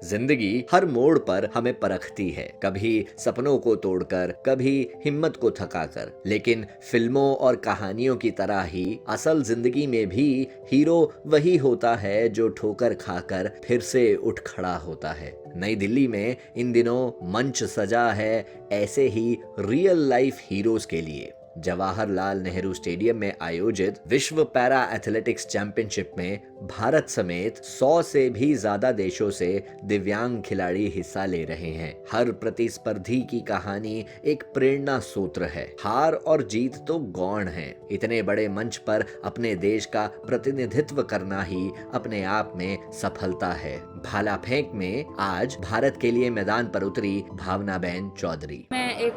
जिंदगी हर मोड़ पर हमें परखती है, कभी सपनों को तोड़कर, कभी हिम्मत को थकाकर। लेकिन फिल्मों और कहानियों की तरह ही असल जिंदगी में भी हीरो वही होता है जो ठोकर खाकर फिर से उठ खड़ा होता है। नई दिल्ली में इन दिनों मंच सजा है ऐसे ही रियल लाइफ हीरोज के लिए। जवाहरलाल नेहरू स्टेडियम में आयोजित विश्व पैरा एथलेटिक्स चैंपियनशिप में भारत समेत 100 से भी ज्यादा देशों से दिव्यांग खिलाड़ी हिस्सा ले रहे हैं। हर प्रतिस्पर्धी की कहानी एक प्रेरणा सूत्र है। हार और जीत तो गौण है। इतने बड़े मंच पर अपने देश का प्रतिनिधित्व करना ही अपने आप में सफलता है। भाला फेंक में आज भारत के लिए मैदान पर उतरी भावनाबेन चौधरी। मैं एक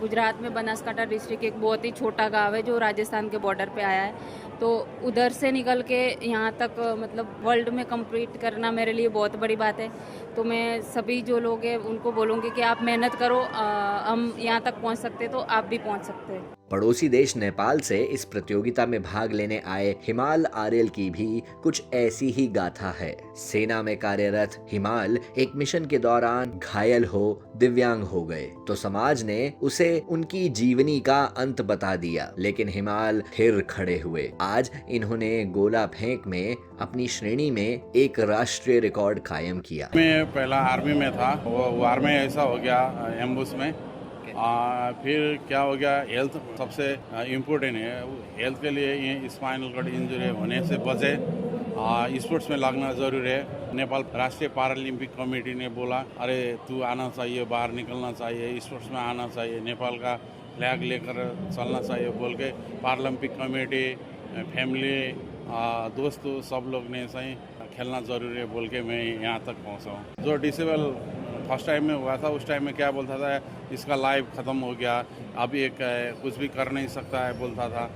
गुजरात में बनासकांठा डिस्ट्रिक्ट एक बहुत ही छोटा गांव है जो राजस्थान के बॉर्डर पे आया है, तो उधर से निकल के यहाँ तक मतलब वर्ल्ड में कम्पीट करना मेरे लिए बहुत बड़ी बात है। तो मैं सभी जो लोग हैं उनको बोलूँगी कि आप मेहनत करो, हम यहाँ तक पहुँच सकते तो आप भी पहुँच सकते हैं। पड़ोसी देश नेपाल से इस प्रतियोगिता में भाग लेने आए हिमाल आर्यल की भी कुछ ऐसी ही गाथा है। सेना में कार्यरत हिमाल एक मिशन के दौरान घायल हो दिव्यांग हो गए तो समाज ने उसे उनकी जीवनी का अंत बता दिया, लेकिन हिमाल फिर खड़े हुए। आज इन्होंने गोला फेंक में अपनी श्रेणी में एक राष्ट्रीय रिकॉर्ड कायम किया। मैं पहला आर्मी में था, वो वार में ऐसा हो गया एम्बुश में। फिर क्या हो गया, हेल्थ सबसे इम्पोर्टेंट है। हेल्थ के लिए ये स्पाइनल कट इंजरी होने से बचे, स्पोर्ट्स में लगना ज़रूरी है। नेपाल राष्ट्रीय पैरालंपिक कमेटी ने बोला अरे तू आना चाहिए, बाहर निकलना चाहिए, स्पोर्ट्स में आना चाहिए, नेपाल का फ्लैग लेकर चलना चाहिए बोल के पैरालंपिक कमेटी, फैमिली, दोस्तों सब लोग ने सही खेलना ज़रूरी है बोल के मैं यहाँ तक पहुँचा हूँ। जो डिसेबल फर्स्ट टाइम में हुआ था उस टाइम में क्या बोलता था, इसका लाइफ ख़त्म हो गया, अभी एक कुछ भी कर नहीं सकता है बोलता था।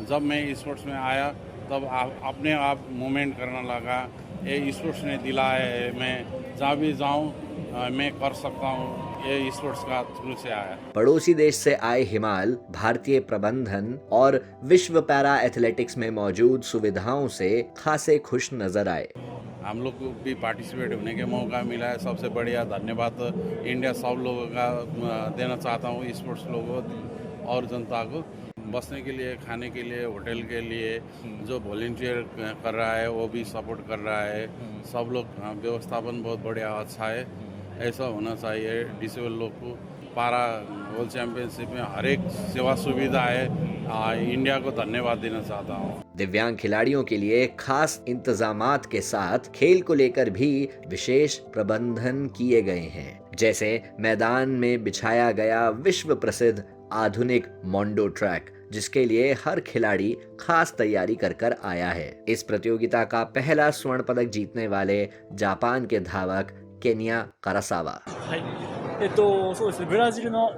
जब मैं स्पोर्ट्स में आया तब अपने आप मूवमेंट करने लगा। ये स्पोर्ट्स ने दिला है, मैं जहाँ भी जाऊँ मैं कर सकता हूँ, ये स्पोर्ट्स का थ्रू से आया। पड़ोसी देश से आए हिमाल भारतीय प्रबंधन और विश्व पैरा एथलेटिक्स में मौजूद सुविधाओं से खासे खुश नजर आए। हम लोग को भी पार्टिसिपेट होने के मौका मिला है, सबसे बढ़िया धन्यवाद इंडिया सब लोगों का देना चाहता हूँ, स्पोर्ट्स लोगों और जनता को। बसने के लिए, खाने के लिए, होटल के लिए जो वॉलंटियर कर रहा है वो भी सपोर्ट कर रहा है। सब लोग व्यवस्थापन बहुत बढ़िया अच्छा है, ऐसा होना चाहिए। डिसेबल लोग को पारा वर्ल्ड चैंपियनशिप में हर एक सेवा सुविधा है। इंडिया को धन्यवाद देना चाहता हूँ। दिव्यांग खिलाड़ियों के लिए खास इंतजामात के साथ खेल को लेकर भी विशेष प्रबंधन किए गए हैं, जैसे मैदान में बिछाया गया विश्व प्रसिद्ध आधुनिक मोंडो ट्रैक, जिसके लिए हर खिलाड़ी खास तैयारी कर आया है। इस प्रतियोगिता का पहला स्वर्ण पदक जीतने वाले जापान के धावक Kenya कारासावा। そうですね、ブラジルの、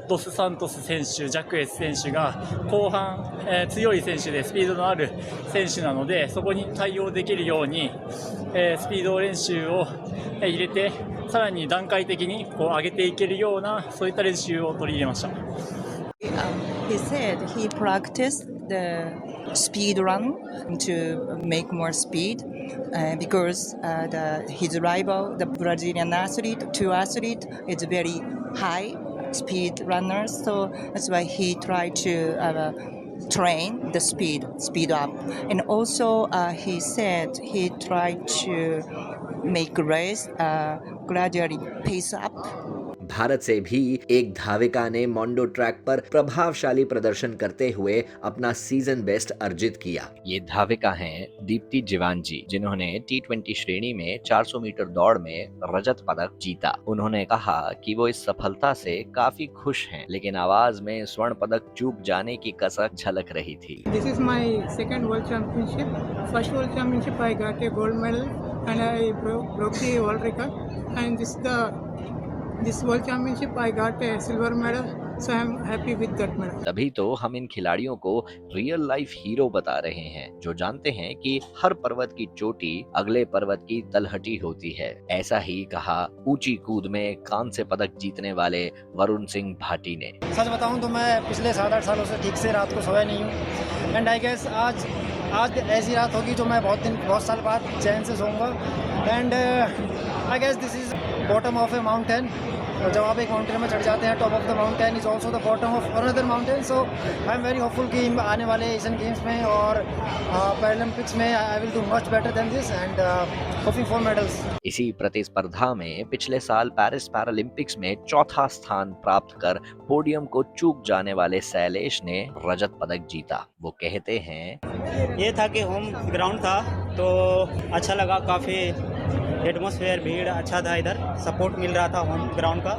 ドスサントス選手、ジャクエス選手が後半、強い選手でスピードのある選手なので、そこに対応できるように、スピード練習を入れて、さらに段階的にこう上げていけるようなそういった練習を取り入れました。He said he practiced the speed run to make more speed because his rival, the Brazilian two athlete, is very high speed runners. So that's why he tried to train the speed up. And also he said he tried to make race gradually pace up. Bharat से भी एक धाविका ने Mondo track पर प्रभावशाली प्रदर्शन करते हुए अपना सीजन बेस्ट अर्जित किया। ये धाविका हैं दीप्ति जीवांजी, जिन्होंने T20 श्रेणी में 400 मीटर दौड़ में रजत पदक जीता। उन्होंने कहा कि वो इस सफलता से काफी खुश हैं, लेकिन आवाज में स्वर्ण पदक चूक जाने की कसक झलक रही थी। This is my second world championship. First world championship I got a gold medal and I broke the world record. And this world championship I got a silver medal, so I am happy with that medal. तभी तो हम इन खिलाड़ियों को real life hero बता रहे हैं, जो जानते हैं कि हर पर्वत की चोटी अगले पर्वत की तलहटी होती है। ऐसा ही कहा ऊंची कूद में कांस्य पदक जीतने वाले वरुण सिंह भाटी ने। सच बताऊं तो मैं पिछले 7-8 सालों से ठीक से रात को सोया नहीं हूं, एंड आई गेस आज आज ऐसी रात होगी जो मैं बहुत साल बाद चैन से सोऊंगा। And I guess this is bottom of a mountain. जब आप एक माउंटेन में चढ़ जाते हैं, top of the mountain is also the bottom of another mountain. So I am very hopeful कि आने वाले एशियन गेम्स में और पैरालंपिक्स में I will do much better than this and hoping for medals. इसी प्रतिस्पर्धा में पिछले साल पेरिस पैरालंपिक्स में चौथा स्थान प्राप्त कर पोडियम को चूक जाने वाले शैलेश ने रजत पदक जीता। वो कहते हैं, ये था कि होम ग्राउंड था तो अच्छा लगा, काफ़ी एटमॉस्फेयर भीड़ अच्छा था, इधर सपोर्ट मिल रहा था होम ग्राउंड का।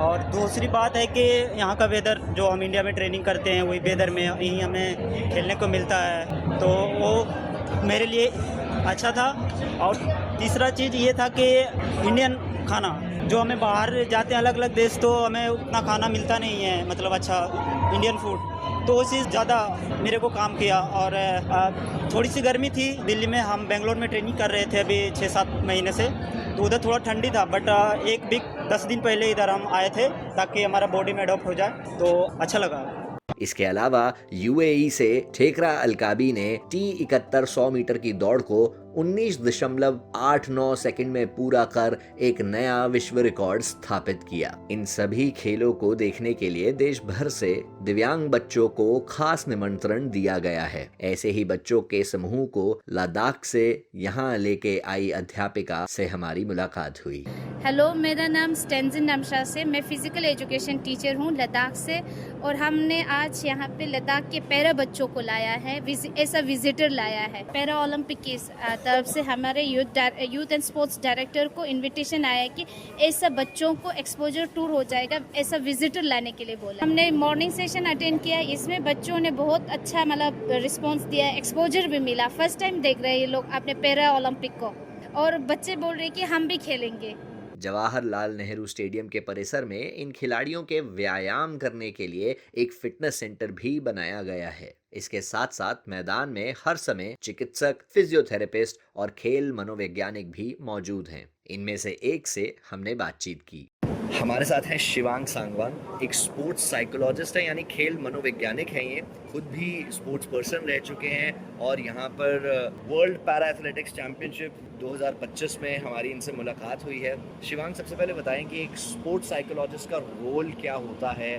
और दूसरी बात है कि यहाँ का वेदर जो हम इंडिया में ट्रेनिंग करते हैं वही वेदर में यहीं हमें खेलने को मिलता है, तो वो मेरे लिए अच्छा था। और तीसरा चीज़ ये था कि इंडियन खाना जो हमें बाहर जाते हैं अलग अलग देश तो हमें उतना खाना मिलता नहीं है, मतलब अच्छा इंडियन फूड, तो वो चीज़ ज़्यादा मेरे को काम किया। और थोड़ी सी गर्मी थी दिल्ली में, हम बेंगलोर में ट्रेनिंग कर रहे थे अभी 6-7 महीने से, तो उधर थोड़ा ठंडी था। बट एक वीक 10 दिन पहले इधर हम आए थे ताकि हमारा बॉडी में अडॉप्ट हो जाए, तो अच्छा लगा। इसके अलावा यूएई से ठेकरा अलकाबी ने T71 100 मीटर की दौड़ को 19.89 सेकंड में पूरा कर एक नया विश्व रिकॉर्ड स्थापित किया। इन सभी खेलों को देखने के लिए देश भर से दिव्यांग बच्चों को खास निमंत्रण दिया गया है। ऐसे ही बच्चों के समूह को लद्दाख से यहाँ लेके आई अध्यापिका से हमारी मुलाकात हुई। हेलो, मेरा नाम स्टेंजिन नमशा से, मैं फिजिकल एजुकेशन टीचर हूँ लद्दाख से, और हमने आज यहाँ पे लद्दाख के पैरा बच्चों को लाया है, ऐसा विजिटर लाया है। पैरा ओलंपिक की तरफ से हमारे यूथ एंड स्पोर्ट्स डायरेक्टर को इनविटेशन आया है कि ऐसा बच्चों को एक्सपोजर टूर हो जाएगा, ऐसा विजिटर लाने के लिए बोला। हमने मॉर्निंग सेशन अटेंड किया, इसमें बच्चों ने बहुत अच्छा मतलब रिस्पॉन्स दिया, एक्सपोजर भी मिला। फर्स्ट टाइम देख रहे हैं ये लोग अपने पैरा ओलंपिक को, और बच्चे बोल रहे हैं कि हम भी खेलेंगे। जवाहरलाल नेहरू स्टेडियम के परिसर में इन खिलाड़ियों के व्यायाम करने के लिए एक फिटनेस सेंटर भी बनाया गया है। इसके साथ साथ मैदान में हर समय चिकित्सक, फिजियोथेरेपिस्ट और खेल मनोवैज्ञानिक भी मौजूद हैं। इनमें से एक से हमने बातचीत की। हमारे साथ हैं शिवांग सांगवान, एक स्पोर्ट्स साइकोलॉजिस्ट है, यानी खेल मनोवैज्ञानिक हैं। ये खुद भी स्पोर्ट्स पर्सन रह चुके हैं और यहाँ पर वर्ल्ड पैरा एथलेटिक्स चैंपियनशिप 2025 में हमारी इनसे मुलाकात हुई है। शिवांग, सबसे पहले बताएं कि एक स्पोर्ट्स साइकोलॉजिस्ट का रोल क्या होता है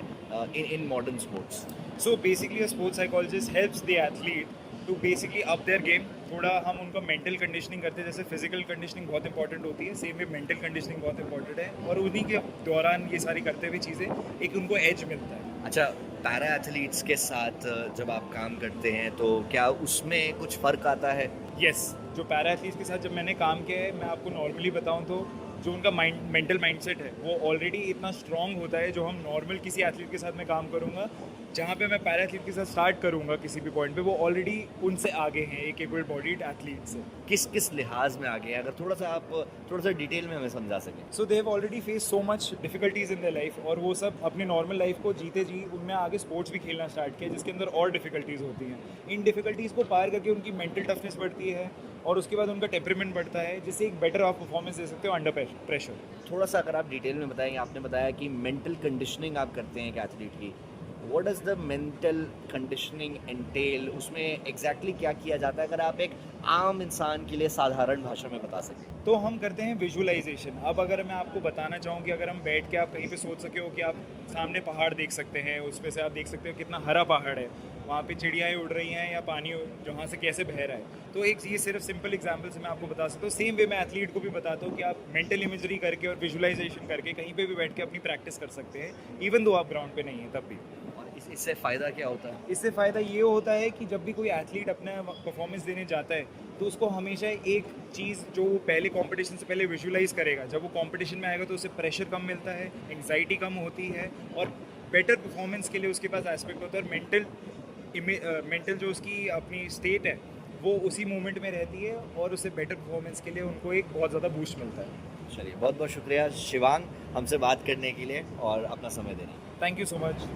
in modern sports. So basically a sports psychologist helps the athlete to basically up their game। थोड़ा हम उनका मेंटल कंडीशनिंग करते हैं, जैसे फिजिकल कंडीशनिंग बहुत इंपॉर्टेंट होती है, सेम वे मेंटल कंडीशनिंग बहुत इंपॉर्टेंट है, और उन्हीं के दौरान ये सारी करते हुए चीज़ें एक उनको एज मिलता है। अच्छा, पैरा एथलीट्स के साथ जब आप काम करते हैं तो क्या उसमें कुछ फ़र्क आता है? यस, जो पैरा एथलीट्स के साथ जब मैंने काम किया है, मैं आपको नॉर्मली बताऊँ तो जो उनका मेंटल माइंडसेट है वो ऑलरेडी इतना स्ट्रांग होता है, जो हम नॉर्मल किसी एथलीट के साथ मैं काम करूँगा, जहाँ पे मैं पैरा एथलीट के साथ स्टार्ट करूँगा किसी भी पॉइंट पे, वो ऑलरेडी उनसे आगे हैं, एक एबल बॉडीड एथलीट से। किस किस लिहाज में आगे हैं, अगर आप थोड़ा सा डिटेल में हमें समझा सकें। So they have already face so much difficulties in their life, और वो सब अपनी नॉर्मल लाइफ को जीते जी उनमें आगे स्पोर्ट्स भी खेलना स्टार्ट किया, जिसके अंदर और डिफिकल्टीज होती हैं। इन डिफिकल्टीज़ को पार करके उनकी मेंटल टफनेस बढ़ती है, और उसके बाद उनका टेम्परामेंट बढ़ता है, जिससे एक बेटर आप परफॉर्मेंस दे सकते हो अंडर प्रेशर। थोड़ा सा अगर आप डिटेल में बताएंगे, आपने बताया कि मेंटल कंडीशनिंग आप करते हैं एक एथलीट की, what does the mental conditioning entail, उसमें एग्जैक्टली क्या किया जाता है, अगर आप एक आम इंसान के लिए साधारण भाषा में बता सकें। तो हम करते हैं विजुअलाइजेशन। अब अगर मैं आपको बताना चाहूँ कि अगर हम बैठ के आप कहीं पे सोच सके हो कि आप सामने पहाड़ देख सकते हैं, उसमें से आप देख सकते हो कितना हरा पहाड़ है, वहाँ पे चिड़ियाएँ उड़ रही हैं या पानी जहाँ से कैसे बह रहा है, तो एक ये सिर्फ सिंपल एग्जांपल से मैं आपको बता सकता हूँ। सेम वे मैं एथलीट को भी बताता हूँ कि आप मेंटल इमेजरी करके और विजुअलाइजेशन करके कहीं पे भी बैठ के अपनी प्रैक्टिस कर सकते हैं, इवन दो आप ग्राउंड पे नहीं है तब भी। इससे फ़ायदा क्या होता है? इससे फ़ायदा ये होता है कि जब भी कोई एथलीट अपना परफॉर्मेंस देने जाता है तो उसको हमेशा एक चीज़ जो पहले कंपटीशन से पहले विजुअलाइज करेगा, जब वो कंपटीशन में आएगा तो उसे प्रेशर कम मिलता है, एंग्जाइटी कम होती है, और बेटर परफॉर्मेंस के लिए उसके पास एस्पेक्ट होता है। मेंटल जो उसकी अपनी स्टेट है वो उसी मोमेंट में रहती है, और उससे बेटर परफॉर्मेंस के लिए उनको एक बहुत ज़्यादा बूस्ट मिलता है। चलिए, बहुत बहुत शुक्रिया शिवांग हमसे बात करने के लिए और अपना समय देने। Thank you so much.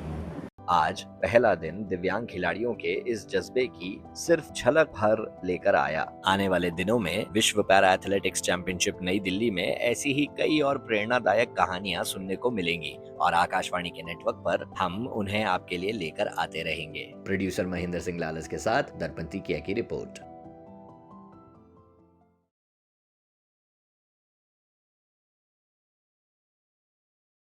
आज पहला दिन दिव्यांग खिलाड़ियों के इस जज्बे की सिर्फ झलक भर लेकर आया। आने वाले दिनों में विश्व पैरा एथलेटिक्स चैंपियनशिप नई दिल्ली में ऐसी ही कई और प्रेरणादायक कहानियां सुनने को मिलेंगी और आकाशवाणी के नेटवर्क पर हम उन्हें आपके लिए लेकर आते रहेंगे। प्रोड्यूसर महेंद्र सिंह लालस के साथ दर्पण टीकिया की रिपोर्ट।